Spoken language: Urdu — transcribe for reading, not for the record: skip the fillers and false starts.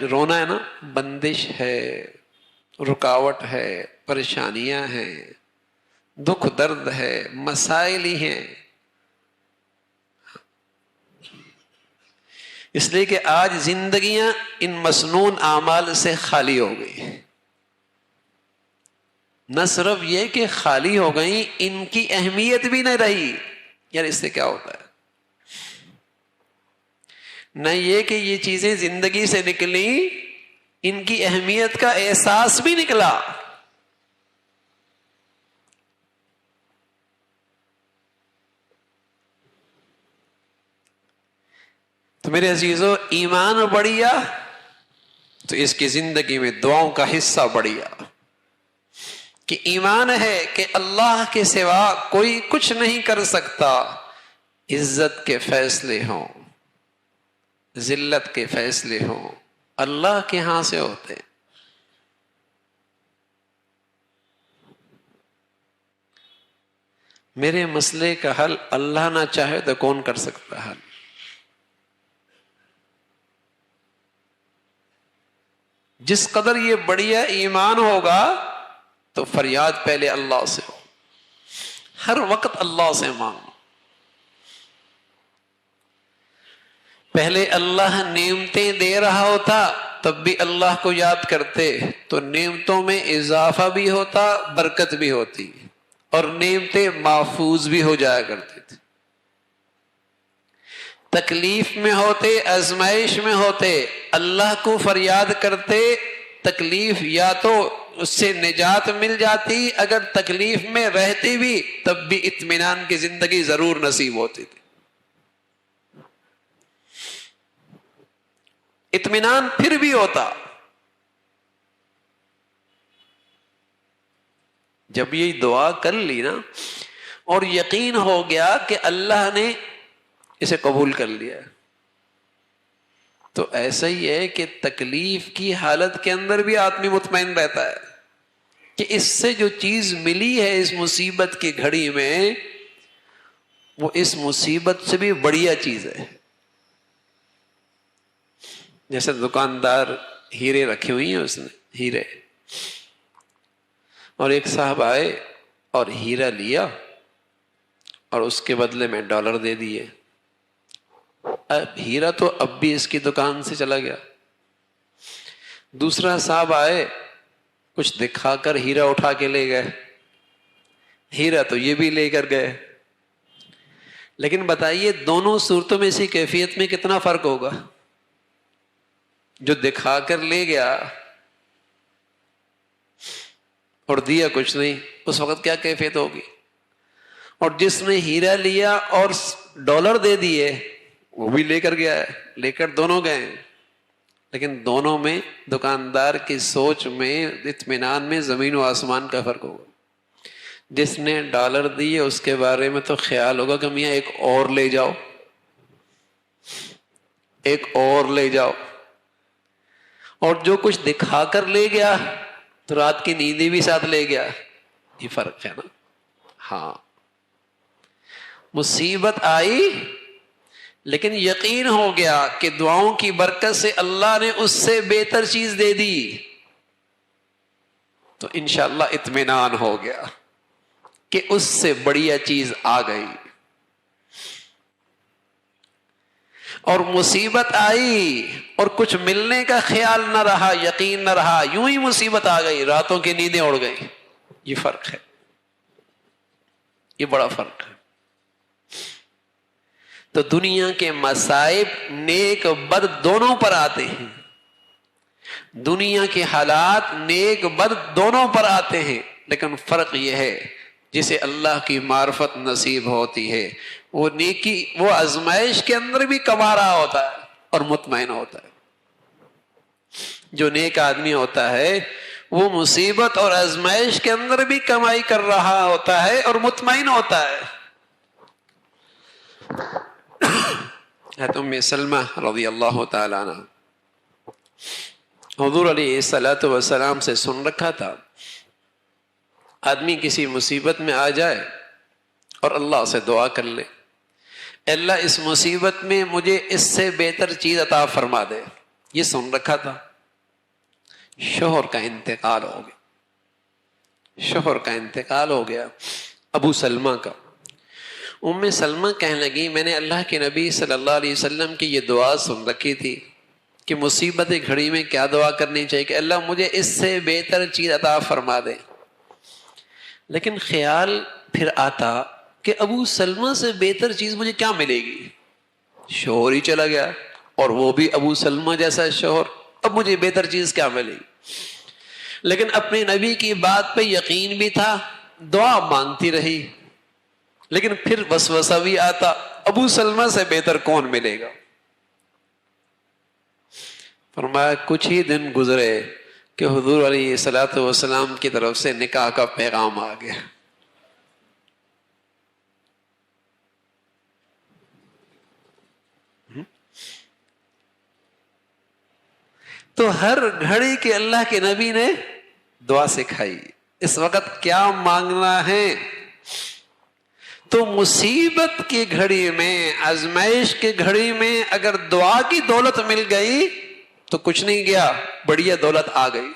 رونا ہے نا، بندش ہے، رکاوٹ ہے، پریشانیاں ہیں، دکھ درد ہے، مسائل ہی ہیں. اس لیے کہ آج زندگیاں ان مسنون اعمال سے خالی ہو گئی. نہ صرف یہ کہ خالی ہو گئی، ان کی اہمیت بھی نہیں رہی. یار اس سے کیا ہوتا ہے؟ نہ یہ کہ یہ چیزیں زندگی سے نکلی، ان کی اہمیت کا احساس بھی نکلا. تو میرے عزیزو، ایمان بڑھیا تو اس کی زندگی میں دعاؤں کا حصہ بڑھیا، کہ ایمان ہے کہ اللہ کے سوا کوئی کچھ نہیں کر سکتا. عزت کے فیصلے ہوں، ذلت کے فیصلے ہوں، اللہ کے ہاں سے ہوتے. میرے مسئلے کا حل اللہ نہ چاہے تو کون کر سکتا حل؟ جس قدر یہ بڑھیا ایمان ہوگا تو فریاد پہلے اللہ سے ہو، ہر وقت اللہ سے مانگو. پہلے اللہ نعمتیں دے رہا ہوتا تب بھی اللہ کو یاد کرتے تو نعمتوں میں اضافہ بھی ہوتا، برکت بھی ہوتی، اور نعمتیں محفوظ بھی ہو جایا کرتی تھی. تکلیف میں ہوتے، آزمائش میں ہوتے، اللہ کو فریاد کرتے، تکلیف یا تو اس سے نجات مل جاتی، اگر تکلیف میں رہتے بھی تب بھی اطمینان کی زندگی ضرور نصیب ہوتی تھی. اطمینان پھر بھی ہوتا. جب یہ دعا کر لی نا اور یقین ہو گیا کہ اللہ نے اسے قبول کر لیا، تو ایسا ہی ہے کہ تکلیف کی حالت کے اندر بھی آدمی مطمئن رہتا ہے کہ اس سے جو چیز ملی ہے اس مصیبت کی گھڑی میں، وہ اس مصیبت سے بھی بڑھیا چیز ہے. جیسے دکاندار ہیرے رکھے ہوئی ہیں، اس نے ہیرے، اور ایک صاحب آئے اور ہیرا لیا اور اس کے بدلے میں ڈالر دے دیے. اب ہیرا تو اب بھی اس کی دکان سے چلا گیا. دوسرا صاحب آئے، کچھ دکھا کر ہیرا اٹھا کے لے گئے، ہیرا تو یہ بھی لے کر گئے. لیکن بتائیے دونوں صورتوں میں اسی کیفیت میں کتنا فرق ہوگا؟ جو دکھا کر لے گیا اور دیا کچھ نہیں، اس وقت کیا کیفیت ہوگی؟ اور جس نے ہیرا لیا اور ڈالر دے دیے، وہ بھی لے کر گیا ہے، لے کر دونوں گئے، لیکن دونوں میں دکاندار کی سوچ میں، اطمینان میں زمین و آسمان کا فرق ہوگا. جس نے ڈالر دیے اس کے بارے میں تو خیال ہوگا کہ میاں ایک اور لے جاؤ، ایک اور لے جاؤ. اور جو کچھ دکھا کر لے گیا تو رات کی نیندیں بھی ساتھ لے گیا. یہ فرق ہے نا. ہاں، مصیبت آئی لیکن یقین ہو گیا کہ دعاؤں کی برکت سے اللہ نے اس سے بہتر چیز دے دی، تو انشاءاللہ اطمینان ہو گیا کہ اس سے بڑھیا چیز آ گئی. اور مصیبت آئی اور کچھ ملنے کا خیال نہ رہا، یقین نہ رہا، یوں ہی مصیبت آ گئی، راتوں کی نیندیں اڑ گئی. یہ فرق ہے، یہ بڑا فرق ہے. تو دنیا کے مصائب نیک بد دونوں پر آتے ہیں، دنیا کے حالات نیک بد دونوں پر آتے ہیں، لیکن فرق یہ ہے جسے اللہ کی معرفت نصیب ہوتی ہے وہ نیکی، وہ آزمائش کے اندر بھی کما رہا ہوتا ہے اور مطمئن ہوتا ہے. جو نیک آدمی ہوتا ہے وہ مصیبت اور آزمائش کے اندر بھی کمائی کر رہا ہوتا ہے اور مطمئن ہوتا ہے. ام سلمہ رضی اللہ تعالی عنہ حضور علیہ الصلوۃ والسلام سے سن رکھا تھا، آدمی کسی مصیبت میں آ جائے اور اللہ سے دعا کر لے، اللہ اس مصیبت میں مجھے اس سے بہتر چیز عطا فرما دے. یہ سن رکھا تھا. شوہر کا انتقال ہو گیا. شوہر کا انتقال ہو گیا ابو سلمہ کا. ام سلمہ کہنے لگی میں نے اللہ کے نبی صلی اللہ علیہ وسلم کی یہ دعا سن رکھی تھی کہ مصیبت گھڑی میں کیا دعا کرنی چاہیے کہ اللہ مجھے اس سے بہتر چیز عطا فرما دے. لیکن خیال پھر آتا کہ ابو سلمہ سے بہتر چیز مجھے کیا ملے گی؟ شوہر ہی چلا گیا اور وہ بھی ابو سلمہ جیسا شوہر، اب مجھے بہتر چیز کیا ملے گی؟ لیکن اپنے نبی کی بات پہ یقین بھی تھا، دعا مانگتی رہی. لیکن پھر وسوسہ بھی آتا، ابو سلمہ سے بہتر کون ملے گا؟ فرمایا کچھ ہی دن گزرے کہ حضور علیہ الصلوۃ والسلام کی طرف سے نکاح کا پیغام آ گیا. تو ہر گھڑی کے اللہ کے نبی نے دعا سکھائی. اس وقت کیا مانگنا ہے؟ تو مصیبت کی گھڑی میں، آزمائش کی گھڑی میں اگر دعا کی دولت مل گئی تو کچھ نہیں گیا، بڑھیا دولت آ گئی.